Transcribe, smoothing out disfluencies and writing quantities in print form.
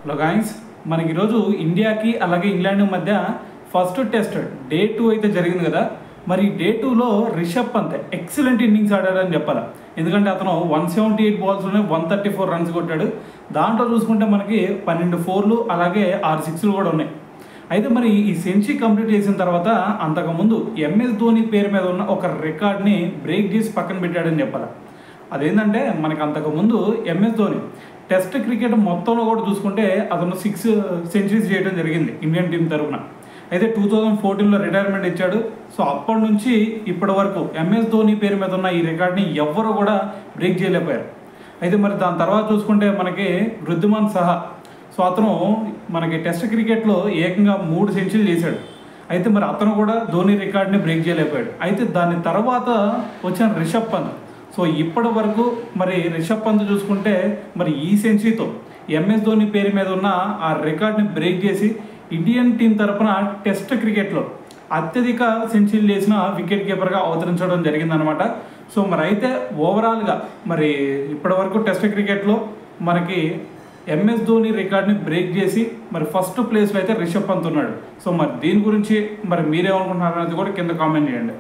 Hello guys, మనకి ఈరోజు ఇండియాకి అలాగే ఇంగ్లాండ్ మధ్య ఫస్ట్ టెస్ట్ డే 2 అయితే జరిగింది కదా. మరి డే 2లో రిషబ్ పంత్ ఎక్సలెంట్ ఇన్నింగ్స్ ఆడాడని చెప్పాలి. ఎందుకంటే అతను 178 బాల్స్లోనే 134 రన్స్ కొట్టాడు. దాంట్లో చూసుకుంటే మనకి 12 4లు అలాగే 6 6లు కూడా ఉన్నాయి. అయితే మరి ఈ సెంచరీ కంప్లీట్ చేసిన తర్వాత అంతకుముందు ఎంఎస్ ధోని పేరు మీద ఉన్న ఒక రికార్డ్ని బ్రేక్ చేసి పక్కన పెట్టాడని చెప్పాలి. అదేంటంటే మనకి అంతకుముందు ఎంఎస్ ధోని టెస్ట్ క్రికెట్ మొత్తంలో కూడా చూసుకుంటే అతను 6 సెంచరీస్ చేయడం జరిగింది ఇండియన్ టీం తరఫున. అయితే 2014లో రిటైర్మెంట్ ఇచ్చాడు. సో అప్పటి నుంచి ఇప్పటి వరకు ఎంఎస్ ధోని పేరు మీద ఉన్న ఈ రికార్డ్ని ఎవ్వరు కూడా బ్రేక్ చేయలేకపోయారు. అయితే మరి దాని తర్వాత చూసుకుంటే మనకి వృద్ధిమాన్ సహా, సో అతను మనకి టెస్ట్ క్రికెట్లో ఏకంగా 3 సెంచరీలు చేశాడు. అయితే మరి అతను కూడా ధోని రికార్డ్ని బ్రేక్ చేయలేకపోయాడు. అయితే దాని తర్వాత వచ్చిన రిషబ్ పంత్, సో ఇప్పటి వరకు మరి రిషబ్ పంత్ చూసుకుంటే మరి ఈ సెంచరీతో ఎంఎస్ ధోని పేరు మీద ఉన్న ఆ రికార్డ్ని బ్రేక్ చేసి ఇండియన్ టీం తరఫున టెస్ట్ క్రికెట్లో అత్యధిక సెంచరీలు చేసిన వికెట్ కీపర్గా అవతరించడం జరిగిందనమాట. సో మరి అయితే ఓవరాల్గా మరి ఇప్పటి వరకు టెస్ట్ క్రికెట్లో మనకి ఎంఎస్ ధోని రికార్డ్ని బ్రేక్ చేసి మరి ఫస్ట్ ప్లేస్లో అయితే రిషబ్ పంత్ ఉన్నాడు. సో మరి దీని గురించి మరి మీరేమనుకుంటున్నారు అనేది కూడా కింద కామెంట్ చేయండి.